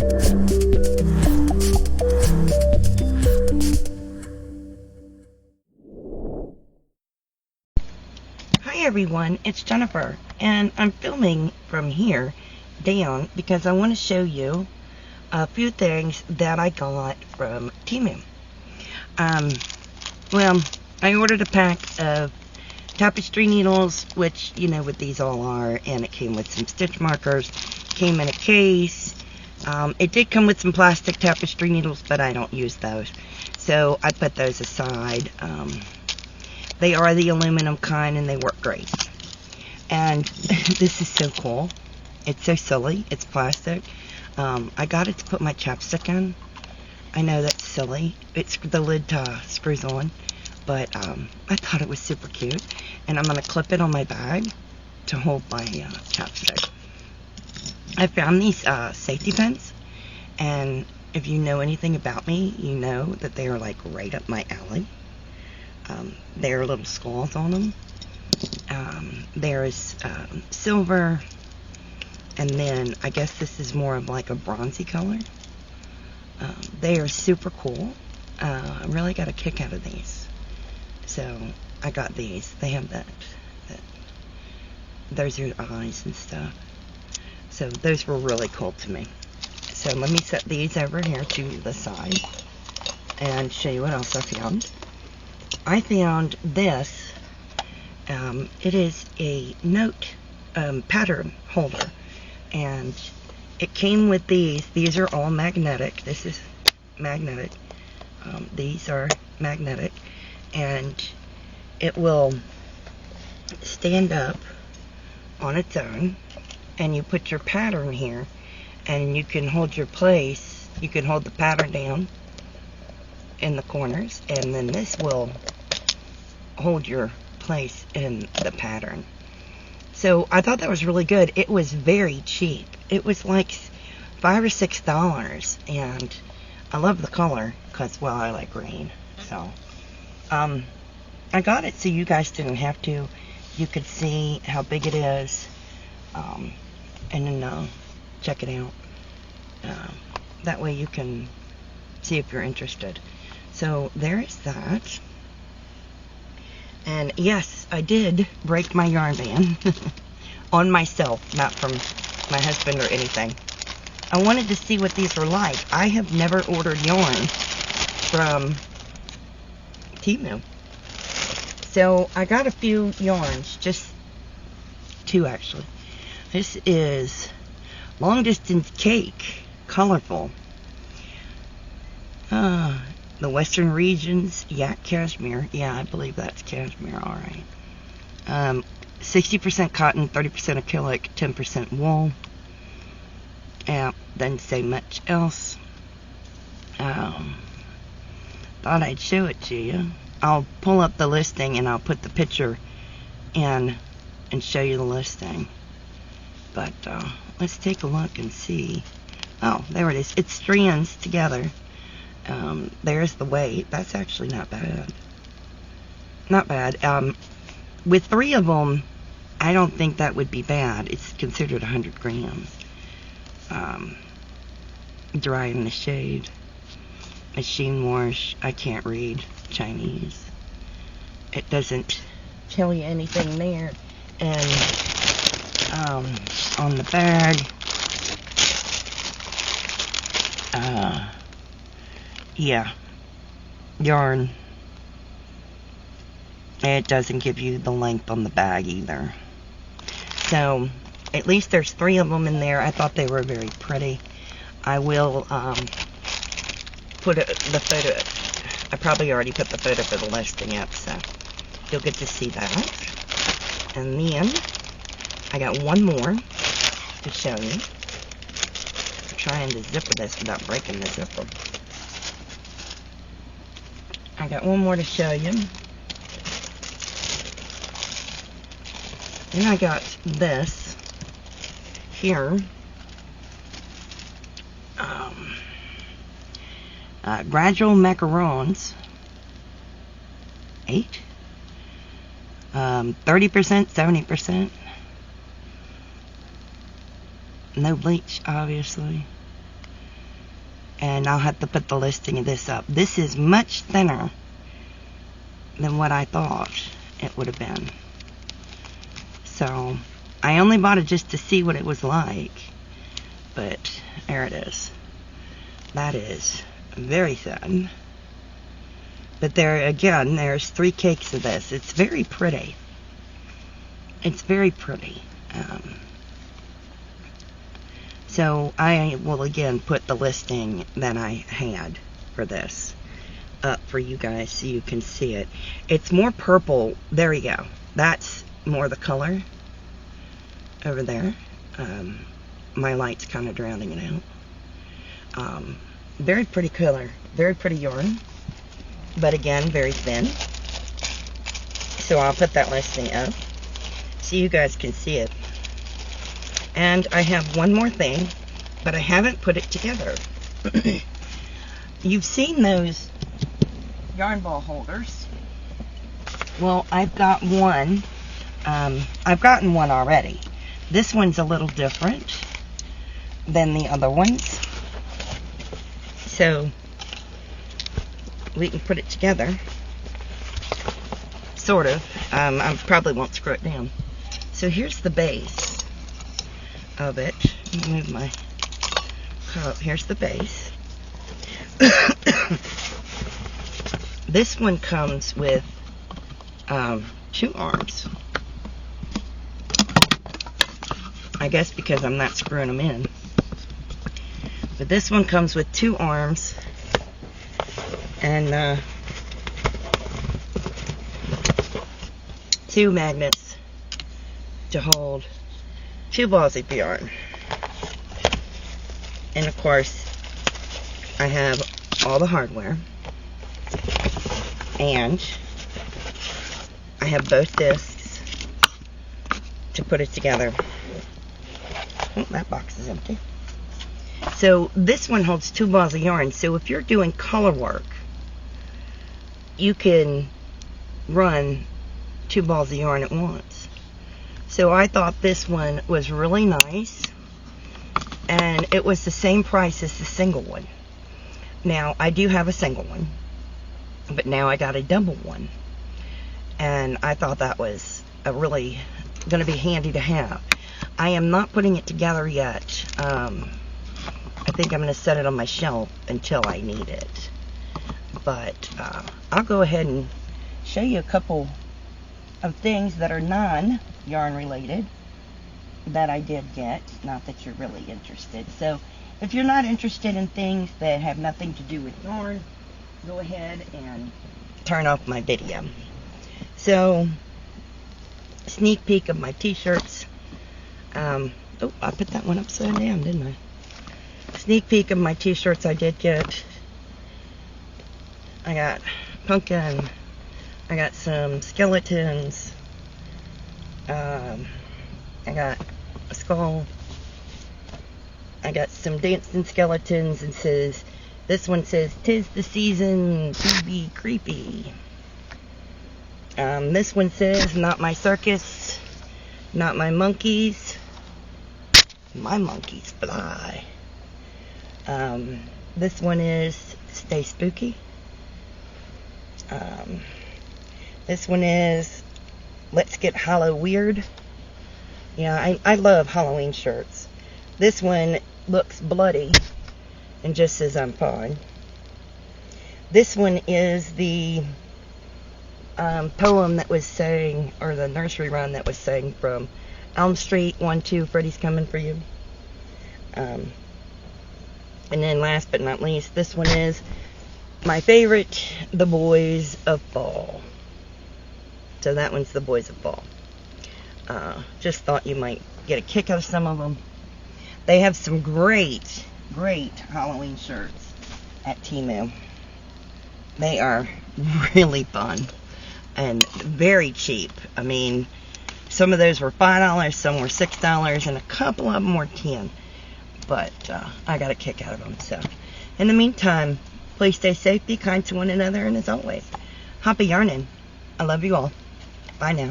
Hi everyone, it's Jennifer, and I'm filming from here down because I want to show you a few things that I got from Temu. Well, I ordered a pack of tapestry needles, which you know what these all are, and it came with some stitch markers, came in a case. It did come with some plastic tapestry needles, but I don't use those, so I put those aside. They are the aluminum kind and they work great. And this is so cool. It's so silly. It's plastic. I got it to put my chapstick in. I know that's silly. It's the lid screws on. But I thought it was super cute. And I'm going to clip it on my bag to hold my chapstick. I found these safety pins. And if you know anything about me, you know that they are like right up my alley. There are little skulls on them. There is silver, and then I guess this is more of like a bronzy color. They are super cool. I really got a kick out of these, so I got these. They have that those are eyes and stuff, so those were really cool to me. So let me set these over here to the side and show you what else I found. I found this. It is a note pattern holder, and it came with these. These are all magnetic. This is magnetic. These are magnetic, and it will stand up on its own, and you put your pattern here, and you can hold your place. You can hold the pattern down in the corners, and then this will hold your place in the pattern. So I thought that was really good. It was very cheap. It was like $5 or $6, and I love the color because, well, I like green. So I got it so you guys didn't have to. You could see how big it is, and then check it out. That way you can see if you're interested. So there is that. And yes, I did break my yarn band on myself, not from my husband or anything. I wanted to see what these were like. I have never ordered yarn from Temu. So I got a few yarns, just two actually. This is Long Distance Cake, colorful. The Western Regions, Yak Cashmere. Yeah, I believe that's cashmere, alright. 60% cotton, 30% acrylic, 10% wool. Doesn't say much else. Thought I'd show it to you. I'll pull up the listing and I'll put the picture in and show you the listing. But let's take a look and see. Oh, there it is. It strands together. There's the weight. That's actually not bad. Not bad. With 3 of them, I don't think that would be bad. It's considered 100 grams. Dry in the shade. Machine wash. I can't read Chinese. It doesn't tell you anything there. And on the bag, yeah, yarn. It doesn't give you the length on the bag either. So at least there's 3 of them in there. I thought they were very pretty. I will put the photo. I probably already put the photo for the listing up, so you'll get to see that. And then I got one more to show you. I'm trying to zipper this without breaking the zipper. I got one more to show you. Then I got this here. Gradual macarons. 8. 30%, 70%. No bleach, obviously. and I'll have to put the listing of this up. This is much thinner than what I thought it would have been. So I only bought it just to see what it was like, but there it is. That is very thin. But there again, there's 3 cakes of this. It's very pretty. It's very pretty. So I will again put the listing that I had for this up for you guys so you can see it. It's more purple. There you go. That's more the color over there. My light's kind of drowning it out. Very pretty color. Very pretty yarn. But again, very thin. So I'll put that listing up so you guys can see it. And I have one more thing, but I haven't put it together. You've seen those yarn ball holders. Well, I've got one. I've gotten one already. This one's a little different than the other ones. So we can put it together. Sort of. I probably won't screw it down. So here's the base of it. Let me move my cup. Here's the base. This one comes with 2 arms. I guess because I'm not screwing them in. But this one comes with 2 arms and 2 magnets to hold 2 balls of yarn. And of course, I have all the hardware. And I have both discs to put it together. Oh, that box is empty. So this one holds 2 balls of yarn. So if you're doing color work, you can run 2 balls of yarn at once. So I thought this one was really nice, and it was the same price as the single one. Now I do have a single one, but now I got a double one, and I thought that was a really going to be handy to have. I am not putting it together yet. I think I'm going to set it on my shelf until I need it. But I'll go ahead and show you a couple of things that are non-yarn related that I did get. Not that you're really interested. So if you're not interested in things that have nothing to do with yarn, go ahead and turn off my video. So, sneak peek of my t-shirts. Oh, I put that one upside down, didn't I? Sneak peek of my t-shirts I did get. I got pumpkin. I got some skeletons. I got a skull. I got some dancing skeletons, and this one says, "'Tis the season to be creepy." This one says, "Not my circus, not my monkeys. My monkeys fly." This one is, "Stay spooky." This one is, "Let's get Hallow weird." Yeah, I love Halloween shirts. This one looks bloody and just says, "I'm fine." This one is the poem that was sang, or the nursery rhyme that was sang from Elm Street 1-2, Freddy's Coming for You. And then last but not least, this one is my favorite, The Boys of Fall. So that one's The Boys of Fall. Just thought you might get a kick out of some of them. They have some great Halloween shirts at Temu. They are really fun and very cheap. I mean, some of those were $5, some were $6, and a couple of them were $10. But I got a kick out of them. So, in the meantime, please stay safe, be kind to one another, and as always, happy yarning. I love you all. Bye now.